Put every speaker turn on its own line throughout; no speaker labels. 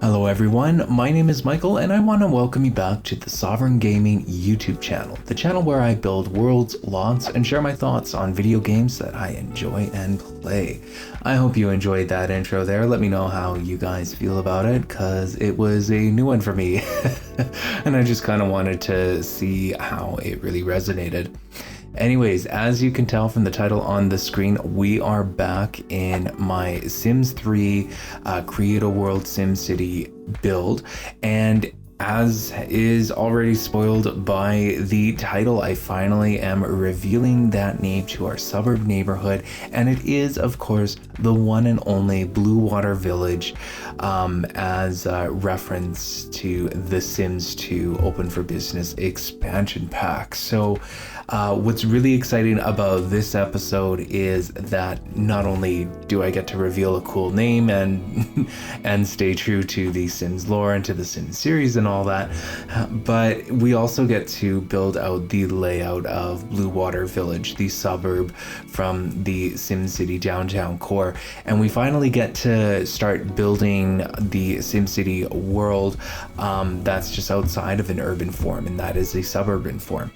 Hello everyone, my name is Michael and I want to welcome you back to the Sovereign Gaming YouTube channel, the channel where I build worlds, lots, and share my thoughts on video games that I enjoy and play. I hope you enjoyed that intro there. Let me know how you guys feel about it, because it was a new one for me and I just kind of wanted to see how it really resonated. Anyways, as you can tell from the title on the screen, we are back in my Sims 3 Create a World SimCity build, and as is already spoiled by the title, I finally am revealing that name to our suburb neighborhood, and it is, of course, the one and only Bluewater Village, as a reference to the Sims 2 Open for Business expansion pack. So what's really exciting about this episode is that not only do I get to reveal a cool name and and stay true to the Sims lore and to the Sims series and all that, but we also get to build out the layout of Bluewater Village, the suburb from the SimCity downtown core, and we finally get to start building the SimCity world that's just outside of an urban form, and that is a suburban form.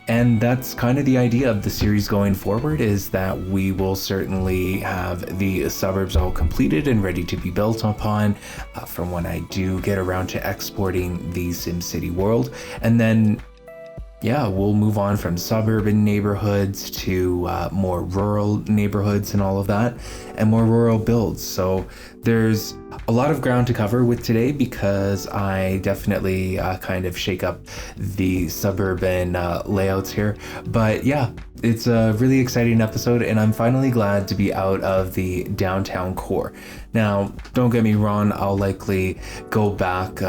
And that's kind of the idea of the series going forward, is that we will certainly have the suburbs all completed and ready to be built upon from when I do get around to exporting the SimCity world. And then, yeah, we'll move on from suburban neighborhoods to more rural neighborhoods and all of that, and more rural builds. So there's a lot of ground to cover with today, because I definitely kind of shake up the suburban layouts here. But yeah, it's a really exciting episode, and I'm finally glad to be out of the downtown core. Now, don't get me wrong, I'll likely go back.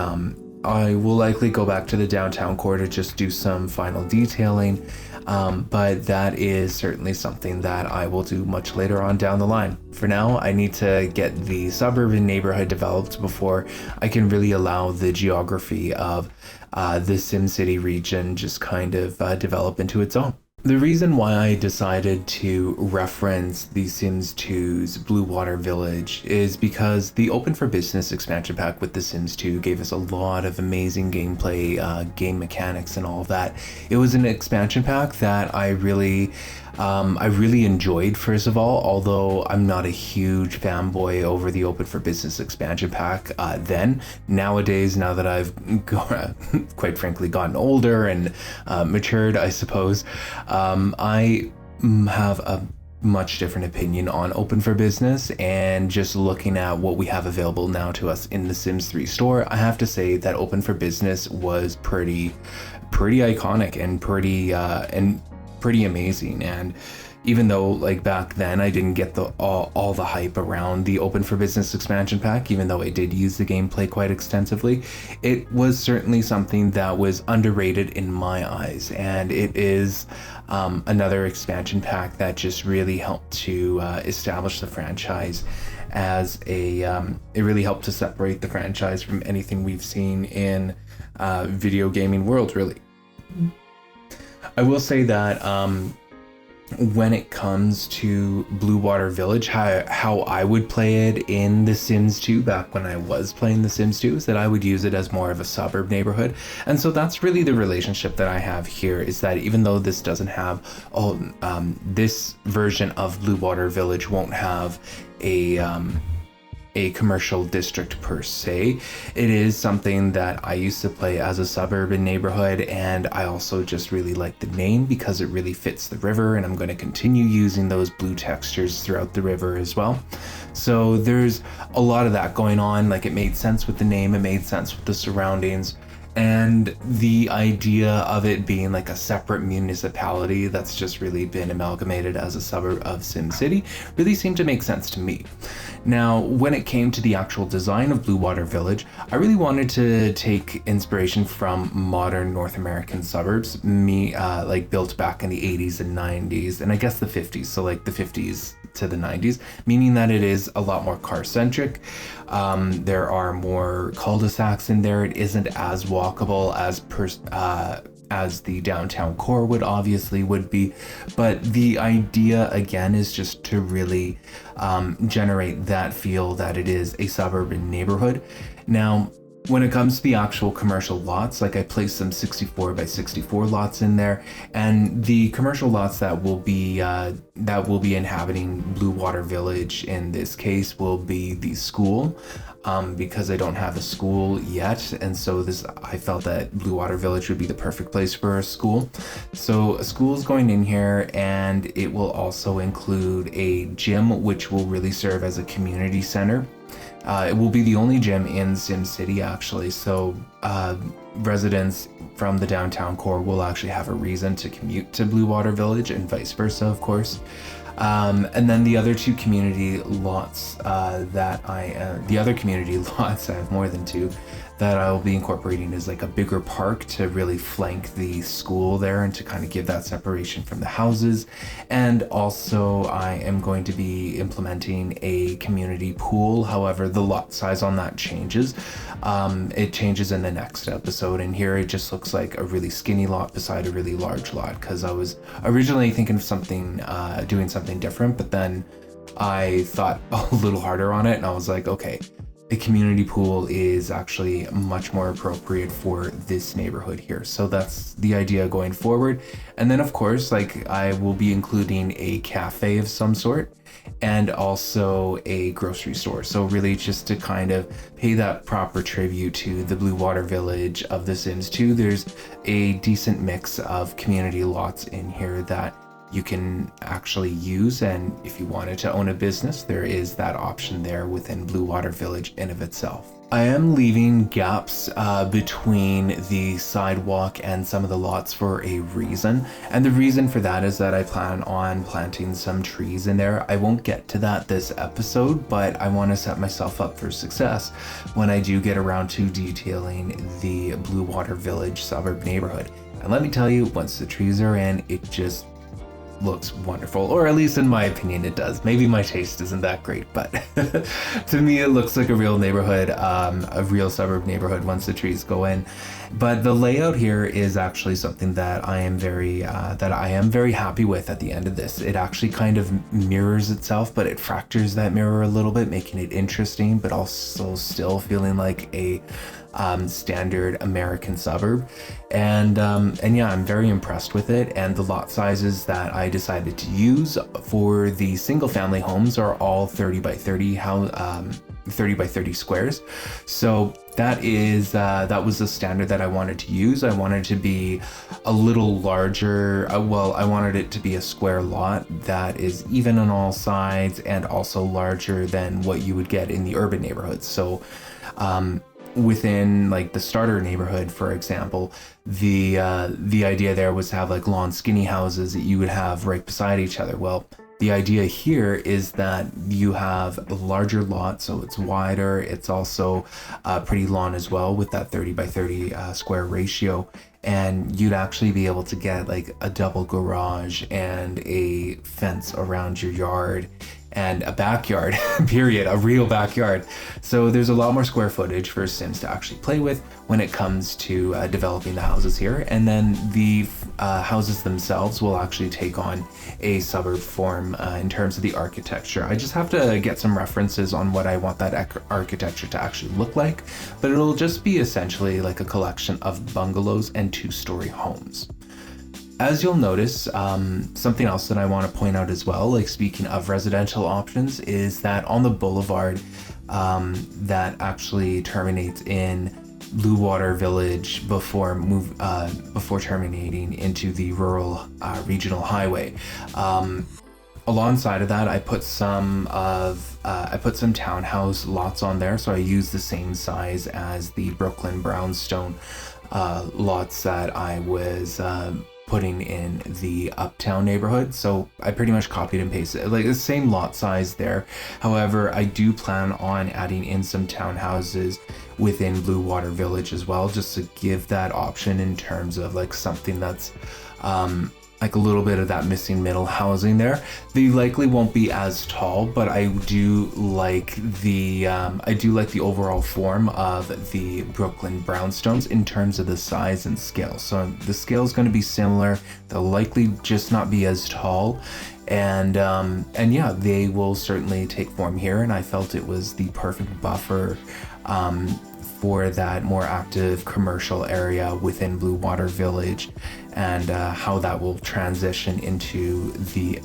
I will likely go back to the downtown core to just do some final detailing, but that is certainly something that I will do much later on down the line. For now, I need to get the suburban neighborhood developed before I can really allow the geography of the SimCity region just kind of develop into its own. The reason why I decided to reference the Sims 2's Bluewater Village is because the Open for Business expansion pack with the Sims 2 gave us a lot of amazing gameplay, game mechanics and all of that. It was an expansion pack that I really enjoyed, first of all, although I'm not a huge fanboy over the Open for Business expansion pack then. Nowadays, now that I've quite frankly gotten older and matured, I suppose, I have a much different opinion on Open for Business, and just looking at what we have available now to us in the Sims 3 store, I have to say that Open for Business was pretty iconic and pretty amazing. And even though, like, back then I didn't get all the hype around the Open for Business expansion pack, even though I did use the gameplay quite extensively, it was certainly something that was underrated in my eyes, and it is another expansion pack that just really helped to establish the franchise as it really helped to separate the franchise from anything we've seen in video gaming world, really. I will say that when it comes to Bluewater Village, how I would play it in The Sims 2 back when I was playing The Sims 2 is that I would use it as more of a suburb neighborhood. And so that's really the relationship that I have here, is that even though this doesn't have, this version of Bluewater Village won't have a commercial district per se, it is something that I used to play as a suburban neighborhood, and I also just really like the name because it really fits the river, and I'm going to continue using those blue textures throughout the river as well. So there's a lot of that going on. Like, it made sense with the name, it made sense with the surroundings, and the idea of it being like a separate municipality that's just really been amalgamated as a suburb of SimCity really seemed to make sense to me. Now, when it came to the actual design of Bluewater Village, I really wanted to take inspiration from modern North American suburbs, like built back in the 80s and 90s, and I guess the 50s, so like the 50s to the 90s, meaning that it is a lot more car-centric. There are more cul-de-sacs in there. It isn't as walkable as the downtown core would be, but the idea again is just to really generate that feel that it is a suburban neighborhood. Now, when it comes to the actual commercial lots, like I placed some 64 by 64 lots in there, and the commercial lots that will be inhabiting Bluewater Village in this case will be the school, because I don't have a school yet, and so I felt that Bluewater Village would be the perfect place for a school. So a school is going in here, and it will also include a gym, which will really serve as a community center. It will be the only gym in SimCity, actually, so residents from the downtown core will actually have a reason to commute to Bluewater Village, and vice versa, of course. And then the other two community lots I have more than two, that I will be incorporating is like a bigger park to really flank the school there and to kind of give that separation from the houses. And also I am going to be implementing a community pool. However, the lot size on that changes. It changes in the next episode, and here it just looks like a really skinny lot beside a really large lot, because I was originally thinking of doing something different, but then I thought a little harder on it, and I was like, okay, a community pool is actually much more appropriate for this neighborhood here. So that's the idea going forward. And then of course, like, I will be including a cafe of some sort and also a grocery store. So really just to kind of pay that proper tribute to the Bluewater Village of The Sims 2. There's a decent mix of community lots in here that you can actually use, and if you wanted to own a business, there is that option there within Bluewater Village in of itself. I am leaving gaps between the sidewalk and some of the lots for a reason, and the reason for that is that I plan on planting some trees in there. I won't get to that this episode, but I want to set myself up for success when I do get around to detailing the Bluewater Village suburb neighborhood. And let me tell you, once the trees are in, it just looks wonderful, or at least in my opinion it does. Maybe my taste isn't that great, but to me it looks like a real neighborhood, a real suburb neighborhood once the trees go in. But the layout here is actually something that I am very happy with at the end of this. It actually kind of mirrors itself, but it fractures that mirror a little bit, making it interesting, but also still feeling like a standard American suburb. And yeah, I'm very impressed with it. And the lot sizes that I decided to use for the single family homes are all 30 by 30 30 by 30 squares. So that was the standard that I wanted to use. I wanted to be a little larger. I wanted it to be a square lot that is even on all sides and also larger than what you would get in the urban neighborhoods. So within like the starter neighborhood, for example, the idea there was to have like lawn skinny houses that you would have right beside each other. Well, the idea here is that you have a larger lot, so it's wider. It's also pretty long as well with that 30 by 30 square ratio. And you'd actually be able to get like a double garage and a fence around your yard and a backyard, period, a real backyard. So there's a lot more square footage for Sims to actually play with when it comes to developing the houses here. And then the houses themselves will actually take on a suburb form in terms of the architecture. I just have to get some references on what I want that architecture to actually look like, but it'll just be essentially like a collection of bungalows and two-story homes. As you'll notice, something else that I want to point out as well, like speaking of residential options, is that on the boulevard that actually terminates in Bluewater Village before terminating into the rural regional highway. Alongside of that, I put some townhouse lots on there, so I used the same size as the Brooklyn brownstone lots that I was putting in the uptown neighborhood. So I pretty much copied and pasted like the same lot size there. However, I do plan on adding in some townhouses within Bluewater Village as well, just to give that option in terms of like something that's like a little bit of that missing middle housing there. They likely won't be as tall, but I do like the overall form of the Brooklyn brownstones in terms of the size and scale. So the scale is going to be similar. They'll likely just not be as tall, and yeah, they will certainly take form here. And I felt it was the perfect buffer for that more active commercial area within Bluewater Village, and how that will transition into the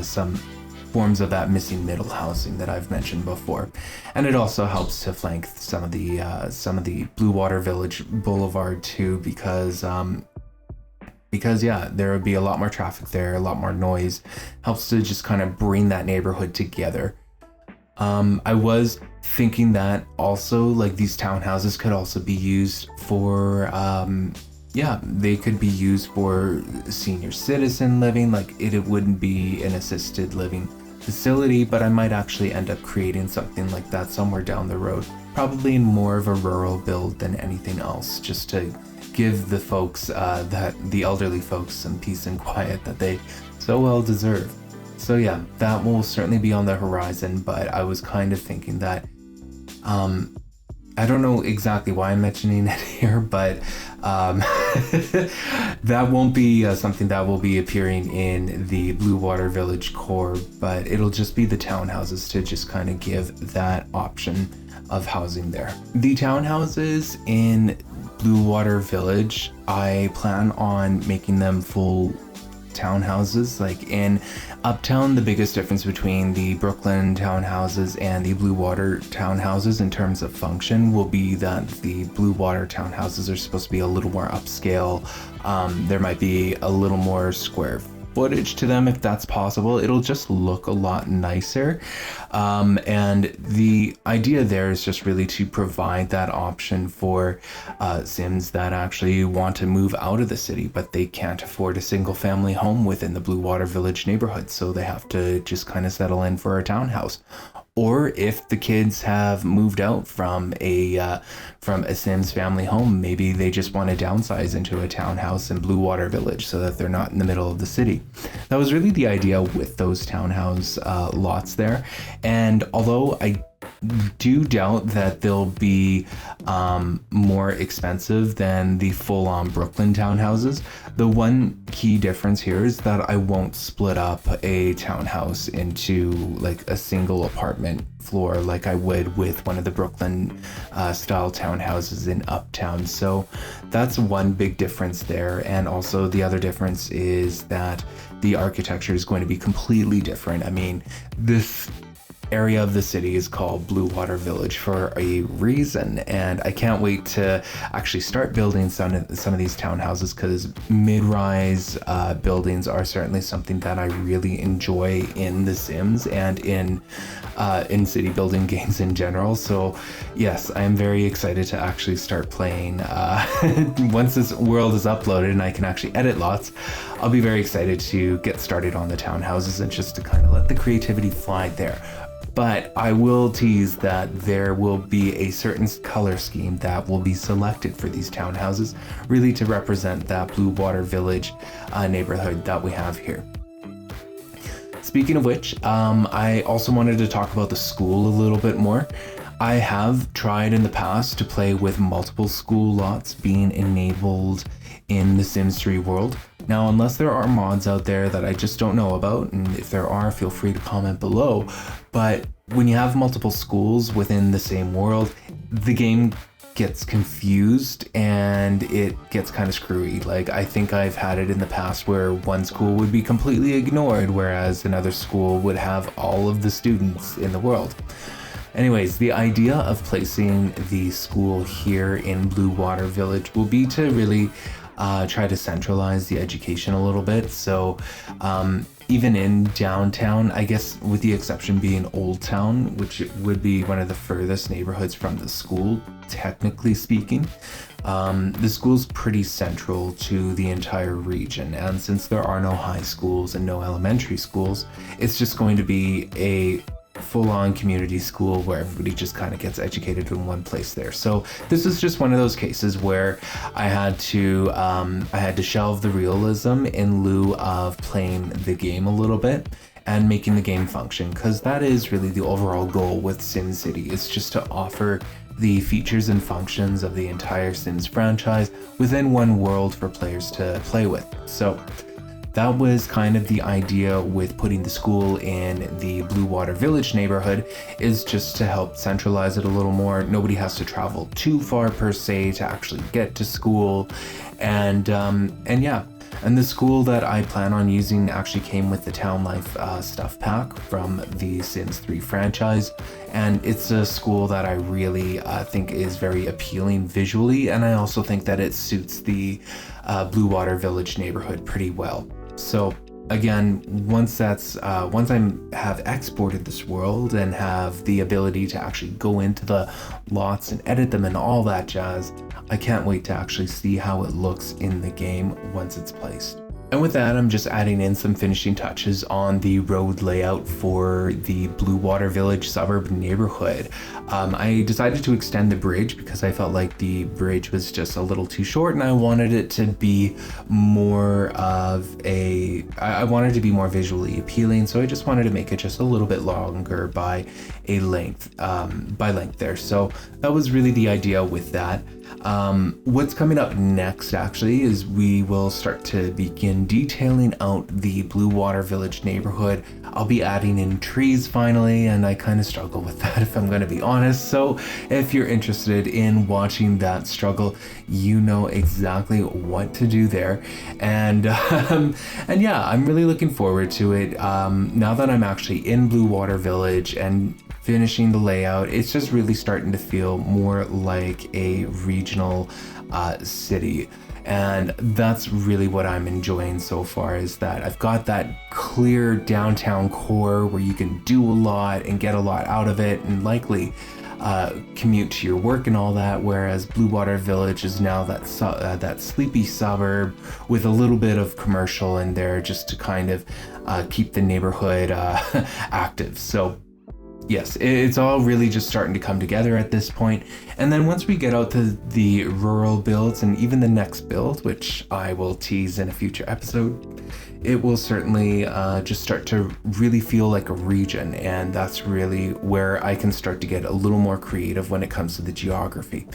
some forms of that missing middle housing that I've mentioned before. And it also helps to flank some of the Bluewater Village Boulevard too, because yeah, there would be a lot more traffic there, a lot more noise. Helps to just kind of bring that neighborhood together. I was thinking that also, like, these townhouses could also be used for they could be used for senior citizen living. Like, it wouldn't be an assisted living facility, but I might actually end up creating something like that somewhere down the road, probably in more of a rural build than anything else, just to give the folks, the elderly folks, some peace and quiet that they so well deserve. So yeah, that will certainly be on the horizon, but I was kind of thinking that, I don't know exactly why I'm mentioning it here, but that won't be something that will be appearing in the Bluewater Village core, but it'll just be the townhouses to just kind of give that option of housing there. The townhouses in Bluewater Village, I plan on making them full townhouses. Like in Uptown, the biggest difference between the Brooklyn townhouses and the Bluewater townhouses in terms of function will be that the Bluewater townhouses are supposed to be a little more upscale. There might be a little more square footage to them, if that's possible. It'll just look a lot nicer. And the idea there is just really to provide that option for Sims that actually want to move out of the city, but they can't afford a single family home within the Bluewater Village neighborhood. So they have to just kind of settle in for a townhouse. Or if the kids have moved out from a Sims family home, maybe they just want to downsize into a townhouse in Bluewater Village so that they're not in the middle of the city. That was really the idea with those townhouse lots there. And although I do doubt that they'll be more expensive than the full-on Brooklyn townhouses, the one key difference here is that I won't split up a townhouse into like a single apartment floor like I would with one of the Brooklyn style townhouses in Uptown. So that's one big difference there. And also the other difference is that the architecture is going to be completely different. I mean, this area of the city is called Bluewater Village for a reason, and I can't wait to actually start building some of these townhouses, because mid-rise buildings are certainly something that I really enjoy in The Sims and in city building games in general. So yes, I am very excited to actually start playing. Once this world is uploaded and I can actually edit lots, I'll be very excited to get started on the townhouses and just to kind of let the creativity fly there. But I will tease that there will be a certain color scheme that will be selected for these townhouses, really to represent that Bluewater Village neighborhood that we have here. Speaking of which, I also wanted to talk about the school a little bit more. I have tried in the past to play with multiple school lots being enabled in the Sims 3 world. Now, unless there are mods out there that I just don't know about, and if there are, feel free to comment below, but when you have multiple schools within the same world, the game gets confused and it gets kind of screwy. Like, I think I've had it in the past where one school would be completely ignored, whereas another school would have all of the students in the world. Anyways, the idea of placing the school here in Bluewater Village will be to really try to centralize the education a little bit. So even in downtown, I guess with the exception being Old Town, which would be one of the furthest neighborhoods from the school, technically speaking, the school's pretty central to the entire region. And since there are no high schools and no elementary schools, it's just going to be a full-on community school where everybody just kind of gets educated in one place there. So this is just one of those cases where I had to shelve the realism in lieu of playing the game a little bit and making the game function, because that is really the overall goal with SimCity, is just to offer the features and functions of the entire Sims franchise within one world for players to play with. So that was kind of the idea with putting the school in the Bluewater Village neighborhood, is just to help centralize it a little more. Nobody has to travel too far per se to actually get to school. And yeah. And the school that I plan on using actually came with the Town Life stuff pack from the Sims 3 franchise. And it's a school that I really think is very appealing visually. And I also think that it suits the Bluewater Village neighborhood pretty well. So again, once I have exported this world and have the ability to actually go into the lots and edit them and all that jazz, I can't wait to actually see how it looks in the game once it's placed. And with that, I'm just adding in some finishing touches on the road layout for the Bluewater Village suburban neighborhood. I decided to extend the bridge because I felt like the bridge was just a little too short, and I wanted it to be more I wanted to be more visually appealing, so I just wanted to make it just a little bit longer by length there. So that was really the idea with that. What's coming up next actually is we will start to begin detailing out the Bluewater Village neighborhood. I'll be adding in trees finally, and I kind of struggle with that if I'm going to be honest. So if you're interested in watching that struggle, you know exactly what to do there. And yeah, I'm really looking forward to it. Now that I'm actually in Bluewater Village and finishing the layout, it's just really starting to feel more like a regional city. And that's really what I'm enjoying so far, is that I've got that clear downtown core where you can do a lot and get a lot out of it and likely commute to your work and all that, whereas Bluewater Village is now that sleepy suburb with a little bit of commercial in there just to kind of keep the neighborhood active. So yes, it's all really just starting to come together at this point. And then once we get out to the rural builds and even the next build, which I will tease in a future episode, it will certainly just start to really feel like a region. And that's really where I can start to get a little more creative when it comes to the geography.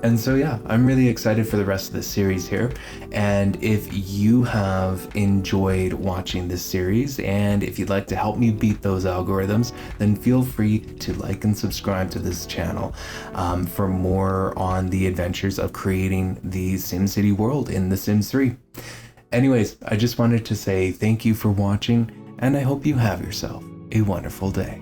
And so yeah, I'm really excited for the rest of this series here. And if you have enjoyed watching this series, and if you'd like to help me beat those algorithms, then feel free to like and subscribe to this channel for more on the adventures of creating the SimCity world in The Sims 3. Anyways, I just wanted to say thank you for watching, and I hope you have yourself a wonderful day.